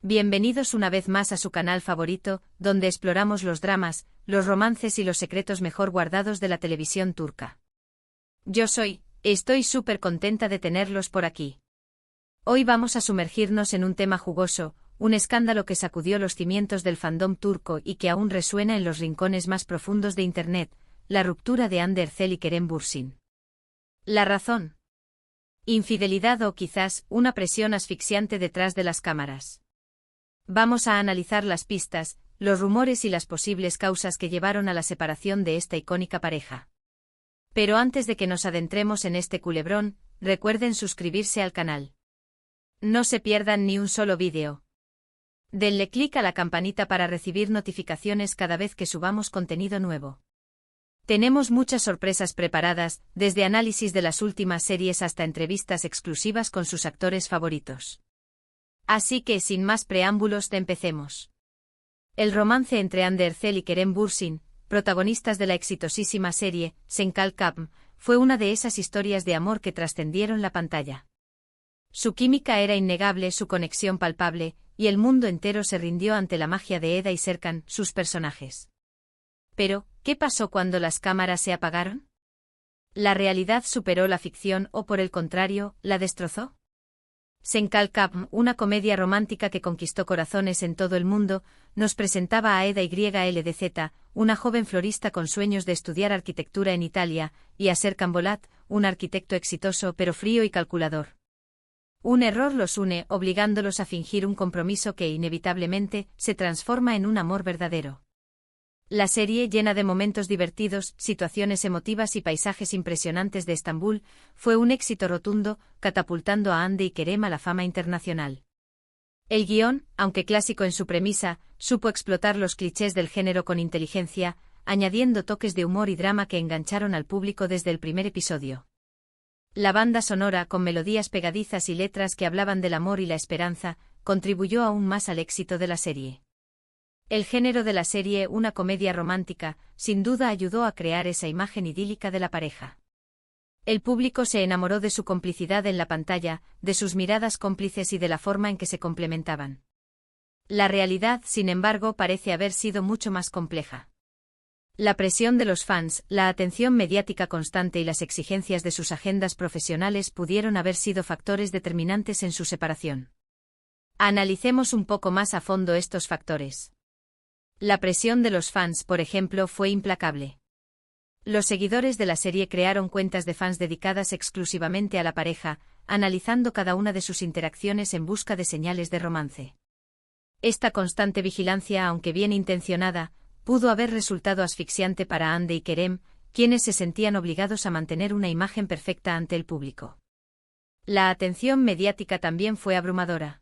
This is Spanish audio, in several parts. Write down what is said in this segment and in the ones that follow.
Bienvenidos una vez más a su canal favorito, donde exploramos los dramas, los romances y los secretos mejor guardados de la televisión turca. Estoy súper contenta de tenerlos por aquí. Hoy vamos a sumergirnos en un tema jugoso, un escándalo que sacudió los cimientos del fandom turco y que aún resuena en los rincones más profundos de Internet, la ruptura de Hande Erçel y Kerem Bürsin. ¿La razón? Infidelidad o quizás una presión asfixiante detrás de las cámaras. Vamos a analizar las pistas, los rumores y las posibles causas que llevaron a la separación de esta icónica pareja. Pero antes de que nos adentremos en este culebrón, recuerden suscribirse al canal. No se pierdan ni un solo vídeo. Denle clic a la campanita para recibir notificaciones cada vez que subamos contenido nuevo. Tenemos muchas sorpresas preparadas, desde análisis de las últimas series hasta entrevistas exclusivas con sus actores favoritos. Así que sin más preámbulos, empecemos. El romance entre Hande Erçel y Kerem Bürsin, protagonistas de la exitosísima serie Sen Kalkam, fue una de esas historias de amor que trascendieron la pantalla. Su química era innegable, su conexión palpable, y el mundo entero se rindió ante la magia de Eda y Serkan, sus personajes. Pero, ¿qué pasó cuando las cámaras se apagaron? ¿La realidad superó la ficción o, por el contrario, la destrozó? Sen Kalkam, una comedia romántica que conquistó corazones en todo el mundo, nos presentaba a Eda YLDZ, una joven florista con sueños de estudiar arquitectura en Italia, y a Serkan Bolat, un arquitecto exitoso pero frío y calculador. Un error los une, obligándolos a fingir un compromiso que inevitablemente se transforma en un amor verdadero. La serie, llena de momentos divertidos, situaciones emotivas y paisajes impresionantes de Estambul, fue un éxito rotundo, catapultando a Hande y Kerem a la fama internacional. El guión, aunque clásico en su premisa, supo explotar los clichés del género con inteligencia, añadiendo toques de humor y drama que engancharon al público desde el primer episodio. La banda sonora, con melodías pegadizas y letras que hablaban del amor y la esperanza, contribuyó aún más al éxito de la serie. El género de la serie, una comedia romántica, sin duda ayudó a crear esa imagen idílica de la pareja. El público se enamoró de su complicidad en la pantalla, de sus miradas cómplices y de la forma en que se complementaban. La realidad, sin embargo, parece haber sido mucho más compleja. La presión de los fans, la atención mediática constante y las exigencias de sus agendas profesionales pudieron haber sido factores determinantes en su separación. Analicemos un poco más a fondo estos factores. La presión de los fans, por ejemplo, fue implacable. Los seguidores de la serie crearon cuentas de fans dedicadas exclusivamente a la pareja, analizando cada una de sus interacciones en busca de señales de romance. Esta constante vigilancia, aunque bien intencionada, pudo haber resultado asfixiante para Hande y Kerem, quienes se sentían obligados a mantener una imagen perfecta ante el público. La atención mediática también fue abrumadora.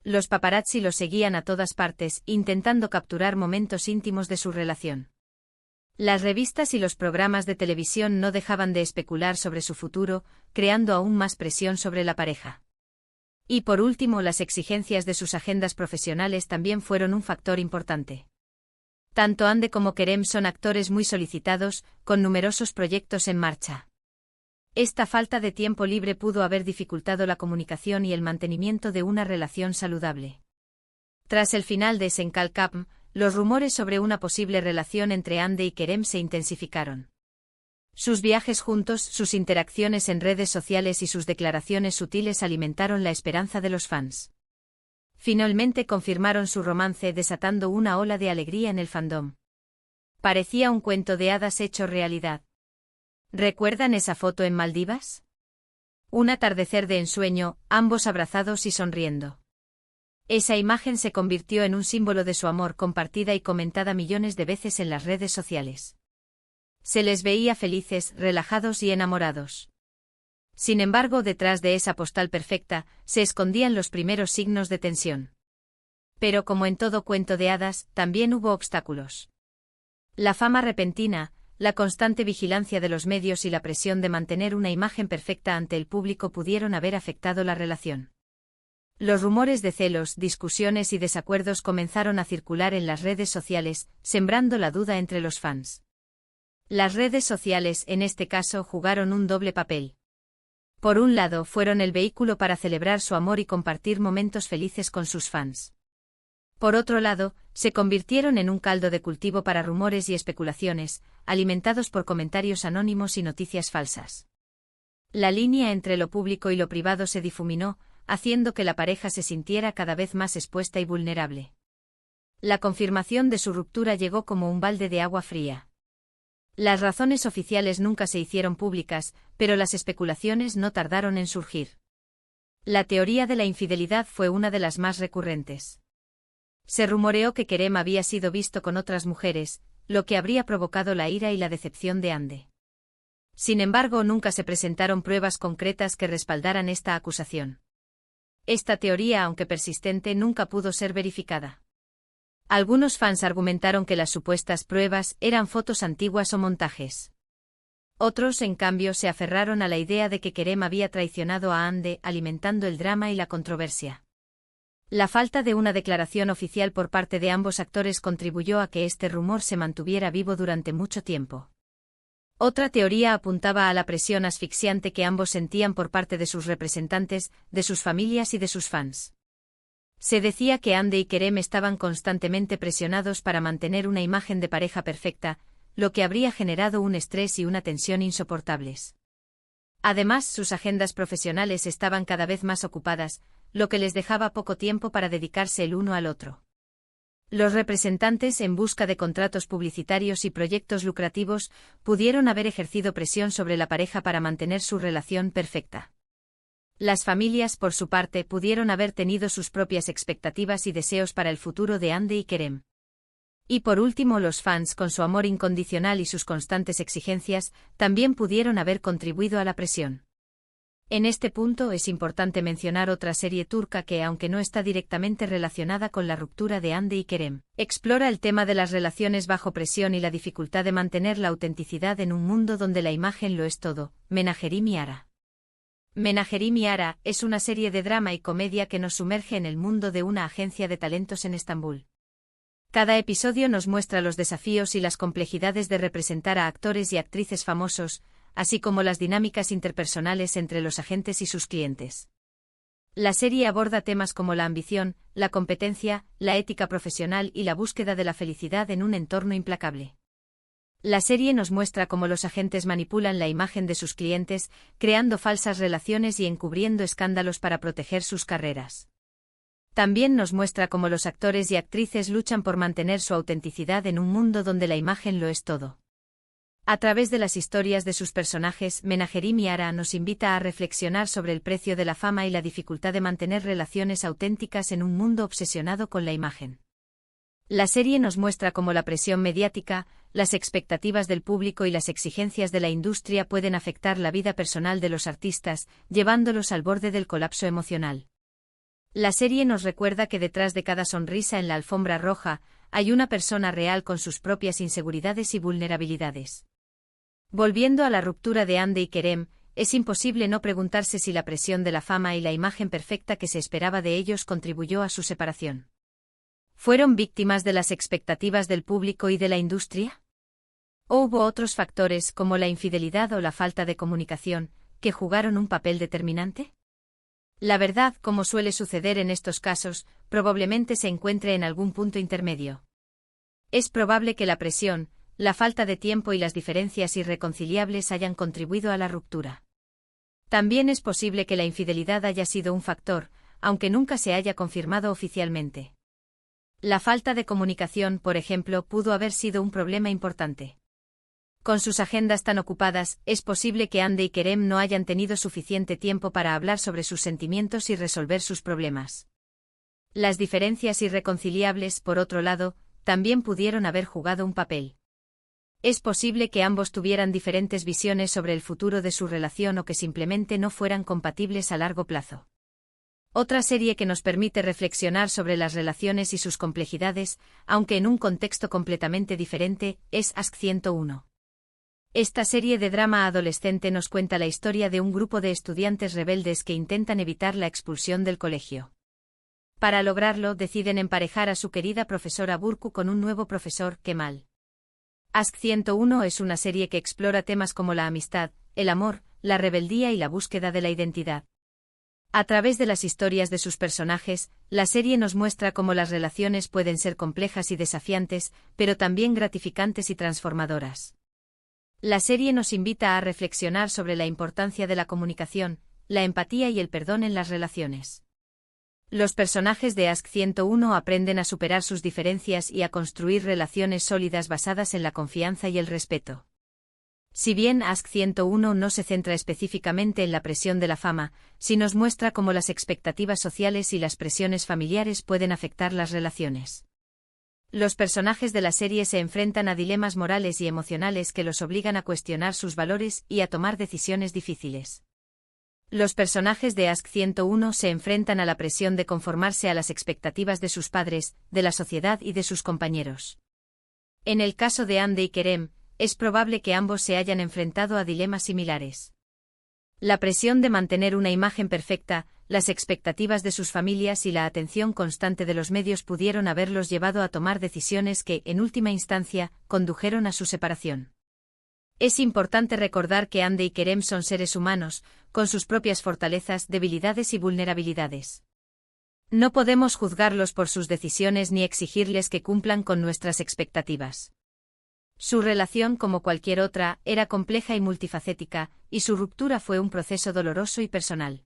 Los paparazzi los seguían a todas partes, intentando capturar momentos íntimos de su relación. Las revistas y los programas de televisión no dejaban de especular sobre su futuro, creando aún más presión sobre la pareja. Y por último, las exigencias de sus agendas profesionales también fueron un factor importante. Tanto Hande como Kerem son actores muy solicitados, con numerosos proyectos en marcha. Esta falta de tiempo libre pudo haber dificultado la comunicación y el mantenimiento de una relación saludable. Tras el final de Sen Kalkam, los rumores sobre una posible relación entre Hande y Kerem se intensificaron. Sus viajes juntos, sus interacciones en redes sociales y sus declaraciones sutiles alimentaron la esperanza de los fans. Finalmente confirmaron su romance, desatando una ola de alegría en el fandom. Parecía un cuento de hadas hecho realidad. ¿Recuerdan esa foto en Maldivas? Un atardecer de ensueño, ambos abrazados y sonriendo. Esa imagen se convirtió en un símbolo de su amor, compartida y comentada millones de veces en las redes sociales. Se les veía felices, relajados y enamorados. Sin embargo, detrás de esa postal perfecta, se escondían los primeros signos de tensión. Pero como en todo cuento de hadas, también hubo obstáculos. La fama repentina, la constante vigilancia de los medios y la presión de mantener una imagen perfecta ante el público pudieron haber afectado la relación. Los rumores de celos, discusiones y desacuerdos comenzaron a circular en las redes sociales, sembrando la duda entre los fans. Las redes sociales, en este caso, jugaron un doble papel. Por un lado, fueron el vehículo para celebrar su amor y compartir momentos felices con sus fans. Por otro lado, se convirtieron en un caldo de cultivo para rumores y especulaciones, alimentados por comentarios anónimos y noticias falsas. La línea entre lo público y lo privado se difuminó, haciendo que la pareja se sintiera cada vez más expuesta y vulnerable. La confirmación de su ruptura llegó como un balde de agua fría. Las razones oficiales nunca se hicieron públicas, pero las especulaciones no tardaron en surgir. La teoría de la infidelidad fue una de las más recurrentes. Se rumoreó que Kerem había sido visto con otras mujeres, lo que habría provocado la ira y la decepción de Hande. Sin embargo, nunca se presentaron pruebas concretas que respaldaran esta acusación. Esta teoría, aunque persistente, nunca pudo ser verificada. Algunos fans argumentaron que las supuestas pruebas eran fotos antiguas o montajes. Otros, en cambio, se aferraron a la idea de que Kerem había traicionado a Hande, alimentando el drama y la controversia. La falta de una declaración oficial por parte de ambos actores contribuyó a que este rumor se mantuviera vivo durante mucho tiempo. Otra teoría apuntaba a la presión asfixiante que ambos sentían por parte de sus representantes, de sus familias y de sus fans. Se decía que Hande y Kerem estaban constantemente presionados para mantener una imagen de pareja perfecta, lo que habría generado un estrés y una tensión insoportables. Además, sus agendas profesionales estaban cada vez más ocupadas, lo que les dejaba poco tiempo para dedicarse el uno al otro. Los representantes, en busca de contratos publicitarios y proyectos lucrativos, pudieron haber ejercido presión sobre la pareja para mantener su relación perfecta. Las familias, por su parte, pudieron haber tenido sus propias expectativas y deseos para el futuro de Hande y Kerem. Y por último, los fans, con su amor incondicional y sus constantes exigencias, también pudieron haber contribuido a la presión. En este punto es importante mencionar otra serie turca que, aunque no está directamente relacionada con la ruptura de Hande y Kerem, explora el tema de las relaciones bajo presión y la dificultad de mantener la autenticidad en un mundo donde la imagen lo es todo, Menajerim y Ara. Menajerim y Ara es una serie de drama y comedia que nos sumerge en el mundo de una agencia de talentos en Estambul. Cada episodio nos muestra los desafíos y las complejidades de representar a actores y actrices famosos, así como las dinámicas interpersonales entre los agentes y sus clientes. La serie aborda temas como la ambición, la competencia, la ética profesional y la búsqueda de la felicidad en un entorno implacable. La serie nos muestra cómo los agentes manipulan la imagen de sus clientes, creando falsas relaciones y encubriendo escándalos para proteger sus carreras. También nos muestra cómo los actores y actrices luchan por mantener su autenticidad en un mundo donde la imagen lo es todo. A través de las historias de sus personajes, Menajerim y Ara nos invita a reflexionar sobre el precio de la fama y la dificultad de mantener relaciones auténticas en un mundo obsesionado con la imagen. La serie nos muestra cómo la presión mediática, las expectativas del público y las exigencias de la industria pueden afectar la vida personal de los artistas, llevándolos al borde del colapso emocional. La serie nos recuerda que detrás de cada sonrisa en la alfombra roja, hay una persona real con sus propias inseguridades y vulnerabilidades. Volviendo a la ruptura de Hande y Kerem, es imposible no preguntarse si la presión de la fama y la imagen perfecta que se esperaba de ellos contribuyó a su separación. ¿Fueron víctimas de las expectativas del público y de la industria? ¿O hubo otros factores, como la infidelidad o la falta de comunicación, que jugaron un papel determinante? La verdad, como suele suceder en estos casos, probablemente se encuentre en algún punto intermedio. Es probable que la presión, la falta de tiempo y las diferencias irreconciliables hayan contribuido a la ruptura. También es posible que la infidelidad haya sido un factor, aunque nunca se haya confirmado oficialmente. La falta de comunicación, por ejemplo, pudo haber sido un problema importante. Con sus agendas tan ocupadas, es posible que Hande y Kerem no hayan tenido suficiente tiempo para hablar sobre sus sentimientos y resolver sus problemas. Las diferencias irreconciliables, por otro lado, también pudieron haber jugado un papel. Es posible que ambos tuvieran diferentes visiones sobre el futuro de su relación o que simplemente no fueran compatibles a largo plazo. Otra serie que nos permite reflexionar sobre las relaciones y sus complejidades, aunque en un contexto completamente diferente, es Ask 101. Esta serie de drama adolescente nos cuenta la historia de un grupo de estudiantes rebeldes que intentan evitar la expulsión del colegio. Para lograrlo, deciden emparejar a su querida profesora Burcu con un nuevo profesor, Kemal. Ask 101 es una serie que explora temas como la amistad, el amor, la rebeldía y la búsqueda de la identidad. A través de las historias de sus personajes, la serie nos muestra cómo las relaciones pueden ser complejas y desafiantes, pero también gratificantes y transformadoras. La serie nos invita a reflexionar sobre la importancia de la comunicación, la empatía y el perdón en las relaciones. Los personajes de Ask 101 aprenden a superar sus diferencias y a construir relaciones sólidas basadas en la confianza y el respeto. Si bien Ask 101 no se centra específicamente en la presión de la fama, sí nos muestra cómo las expectativas sociales y las presiones familiares pueden afectar las relaciones. Los personajes de la serie se enfrentan a dilemas morales y emocionales que los obligan a cuestionar sus valores y a tomar decisiones difíciles. Los personajes de Ask 101 se enfrentan a la presión de conformarse a las expectativas de sus padres, de la sociedad y de sus compañeros. En el caso de Andy y Kerem, es probable que ambos se hayan enfrentado a dilemas similares. La presión de mantener una imagen perfecta, las expectativas de sus familias y la atención constante de los medios pudieron haberlos llevado a tomar decisiones que, en última instancia, condujeron a su separación. Es importante recordar que Andy y Kerem son seres humanos, con sus propias fortalezas, debilidades y vulnerabilidades. No podemos juzgarlos por sus decisiones ni exigirles que cumplan con nuestras expectativas. Su relación, como cualquier otra, era compleja y multifacética, y su ruptura fue un proceso doloroso y personal.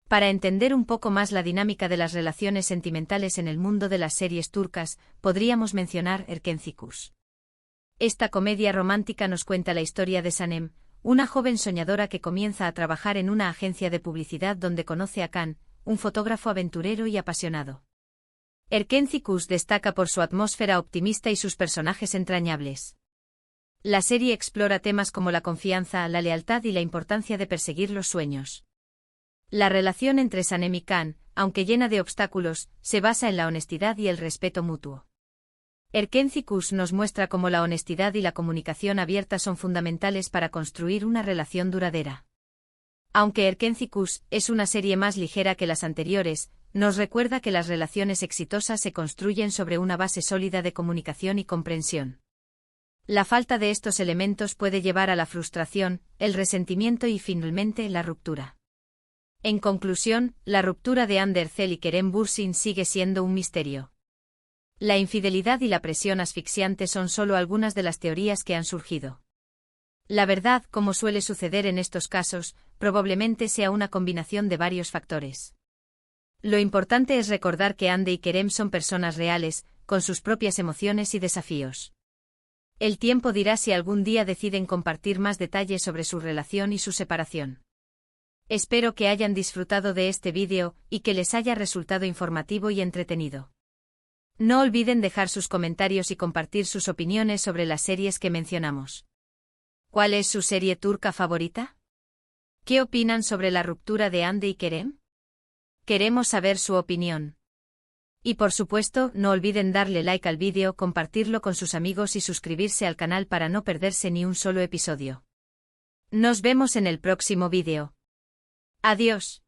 Para entender un poco más la dinámica de las relaciones sentimentales en el mundo de las series turcas, podríamos mencionar Erkenci. Esta comedia romántica nos cuenta la historia de Sanem, una joven soñadora que comienza a trabajar en una agencia de publicidad donde conoce a Kaan, un fotógrafo aventurero y apasionado. Erkenci destaca por su atmósfera optimista y sus personajes entrañables. La serie explora temas como la confianza, la lealtad y la importancia de perseguir los sueños. La relación entre Sanem y Kaan, aunque llena de obstáculos, se basa en la honestidad y el respeto mutuo. Erkenci nos muestra cómo la honestidad y la comunicación abierta son fundamentales para construir una relación duradera. Aunque Erkenci es una serie más ligera que las anteriores, nos recuerda que las relaciones exitosas se construyen sobre una base sólida de comunicación y comprensión. La falta de estos elementos puede llevar a la frustración, el resentimiento y finalmente la ruptura. En conclusión, la ruptura de Hande Erçel y Kerem Bürsin sigue siendo un misterio. La infidelidad y la presión asfixiante son solo algunas de las teorías que han surgido. La verdad, como suele suceder en estos casos, probablemente sea una combinación de varios factores. Lo importante es recordar que Hande y Kerem son personas reales, con sus propias emociones y desafíos. El tiempo dirá si algún día deciden compartir más detalles sobre su relación y su separación. Espero que hayan disfrutado de este vídeo y que les haya resultado informativo y entretenido. No olviden dejar sus comentarios y compartir sus opiniones sobre las series que mencionamos. ¿Cuál es su serie turca favorita? ¿Qué opinan sobre la ruptura de Hande y Kerem? Queremos saber su opinión. Y por supuesto, no olviden darle like al vídeo, compartirlo con sus amigos y suscribirse al canal para no perderse ni un solo episodio. Nos vemos en el próximo vídeo. Adiós.